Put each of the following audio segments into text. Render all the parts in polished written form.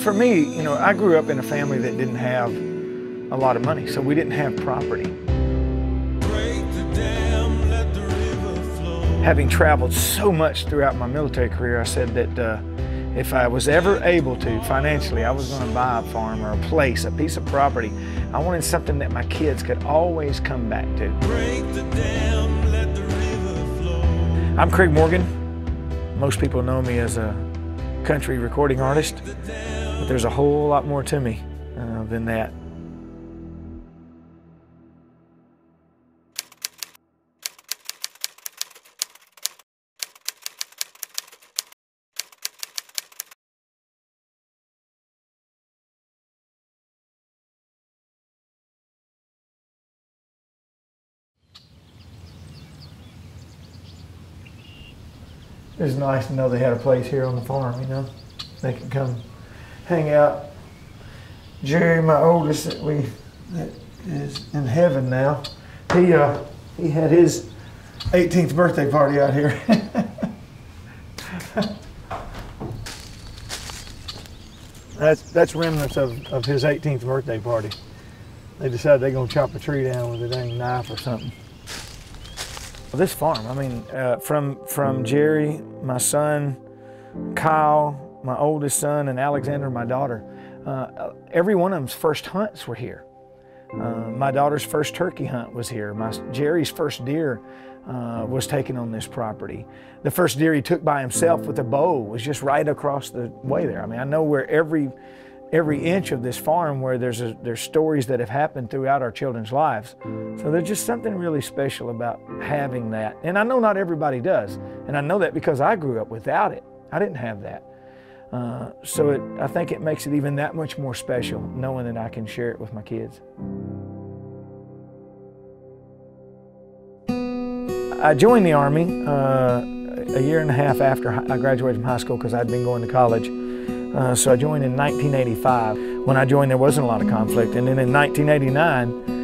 For me, you know, I grew up in a family that didn't have a lot of money, so we didn't have property. Having traveled so much throughout my military career, I said that if I was ever able to, financially, I was going to buy a farm or a place, a piece of property. I wanted something that my kids could always come back to. I'm Craig Morgan. Most people know me as a country recording artist, but there's a whole lot more to me than that. It's nice to know they had a place here on the farm, you know. They can come hang out. Jerry, my oldest, that is in heaven now, he had his 18th birthday party out here. That's remnants of his 18th birthday party. They decided they're gonna chop a tree down with a dang knife or something. This farm, I mean, from Jerry, my son, Kyle, my oldest son, and Alexander, my daughter, every one of them's first hunts were here. My daughter's first turkey hunt was here. Jerry's first deer was taken on this property. The first deer he took by himself with a bow was just right across the way there. I mean, I know where every inch of this farm where there's stories that have happened throughout our children's lives. So there's just something really special about having that. And I know not everybody does. And I know that because I grew up without it. I didn't have that. I think it makes it even that much more special knowing that I can share it with my kids. I joined the Army a year and a half after I graduated from high school because I'd been going to college. So I joined in 1985. When I joined, there wasn't a lot of conflict. And then in 1989,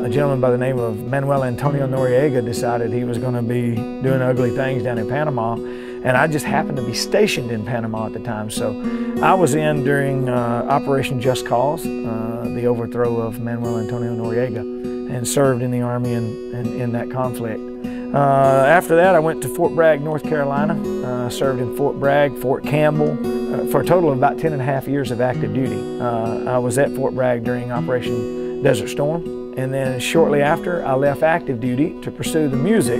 a gentleman by the name of Manuel Antonio Noriega decided he was going to be doing ugly things down in Panama. And I just happened to be stationed in Panama at the time. So I was in during Operation Just Cause, the overthrow of Manuel Antonio Noriega, and served in the Army in that conflict. After that, I went to Fort Bragg, North Carolina. Served in Fort Bragg, Fort Campbell, for a total of about 10.5 years of active duty. I was at Fort Bragg during Operation Desert Storm, and then shortly after, I left active duty to pursue the music,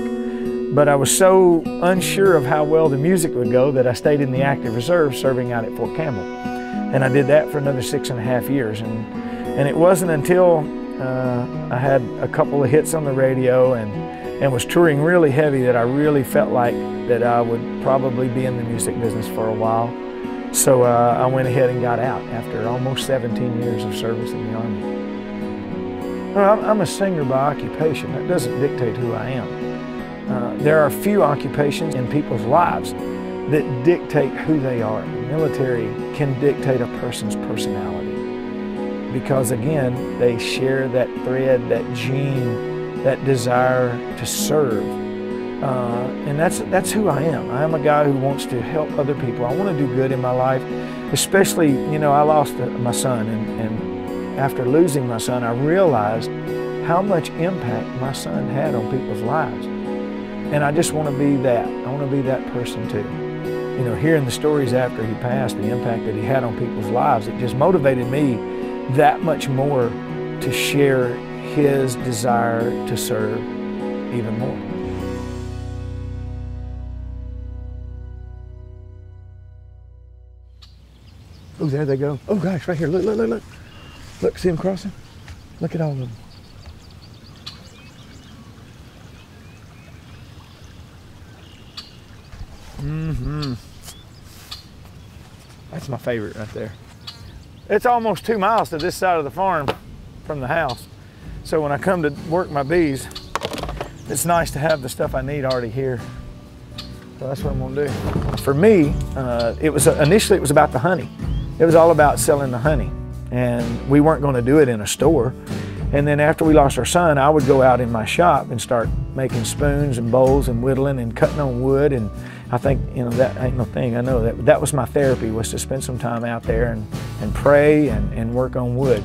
but I was so unsure of how well the music would go that I stayed in the active reserve serving out at Fort Campbell. And I did that for another 6.5 years, and it wasn't until I had a couple of hits on the radio and was touring really heavy that I really felt like that I would probably be in the music business for a while. So I went ahead and got out after almost 17 years of service in the Army. Well, I'm a singer by occupation. That doesn't dictate who I am. There are few occupations in people's lives that dictate who they are. The military can dictate a person's personality because, again, they share that thread, that gene, that desire to serve. And that's who I am. I am a guy who wants to help other people. I want to do good in my life, especially, you know, I lost my son, and after losing my son, I realized how much impact my son had on people's lives. And I just want to be that. I want to be that person too. You know, hearing the stories after he passed, the impact that he had on people's lives, it just motivated me that much more to share his desire to serve even more. Oh, there they go. Oh gosh, right here, look, look, look, look. Look, see them crossing? Look at all of them. Mm-hmm. That's my favorite right there. It's almost 2 miles to this side of the farm from the house. So when I come to work my bees, it's nice to have the stuff I need already here. So that's what I'm gonna do. For me, initially it was about the honey. It was all about selling the honey. And we weren't gonna do it in a store. And then after we lost our son, I would go out in my shop and start making spoons and bowls and whittling and cutting on wood. And I think, you know, that ain't no thing. I know that was my therapy, was to spend some time out there and pray and work on wood.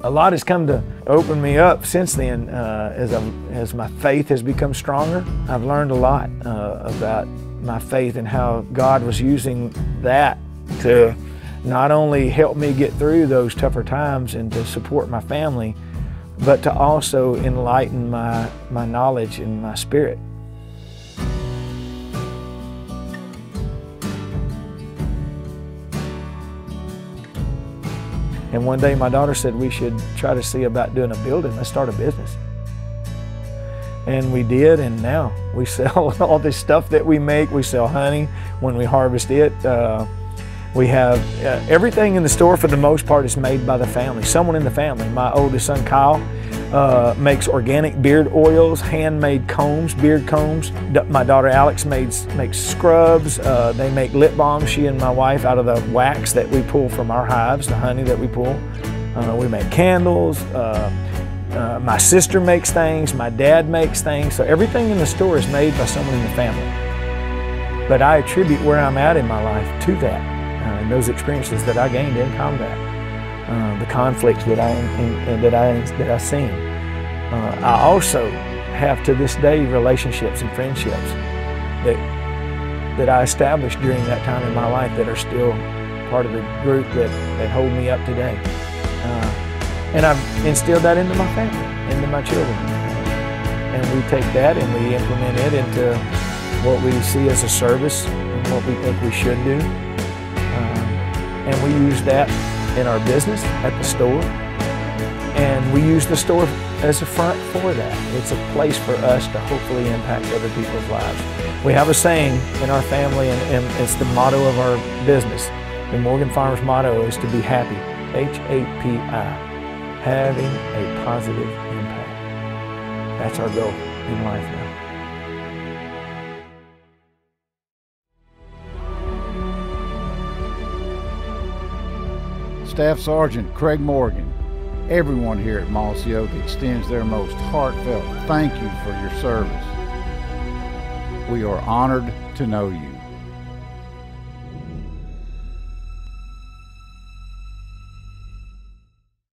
A lot has come to open me up since then as my faith has become stronger. I've learned a lot about my faith and how God was using that to not only help me get through those tougher times and to support my family, but to also enlighten my knowledge and my spirit. And one day my daughter said we should try to see about doing a building. Let's start a business. And we did, and now we sell all this stuff that we make. We sell honey when we harvest it. We have everything in the store for the most part is made by the family, someone in the family. My oldest son Kyle makes organic beard oils, handmade combs, beard combs. My daughter Alex makes scrubs. They make lip balm, she and my wife, out of the wax that we pull from our hives, the honey that we pull. We make candles. My sister makes things, my dad makes things. So everything in the store is made by someone in the family. But I attribute where I'm at in my life to that, and those experiences that I gained in combat. The conflicts that I seen. I also have to this day relationships and friendships that I established during that time in my life that are still part of the group that hold me up today. And I've instilled that into my family, into my children. And we take that and we implement it into what we see as a service and what we think we should do. And we use that in our business, at the store, and we use the store as a front for that. It's a place for us to hopefully impact other people's lives. We have a saying in our family, and it's the motto of our business. The Morgan Farmers motto is to be happy, H-A-P-I, having a positive impact. That's our goal in life now. Staff Sergeant Craig Morgan, everyone here at Mossy Oak extends their most heartfelt thank you for your service. We are honored to know you.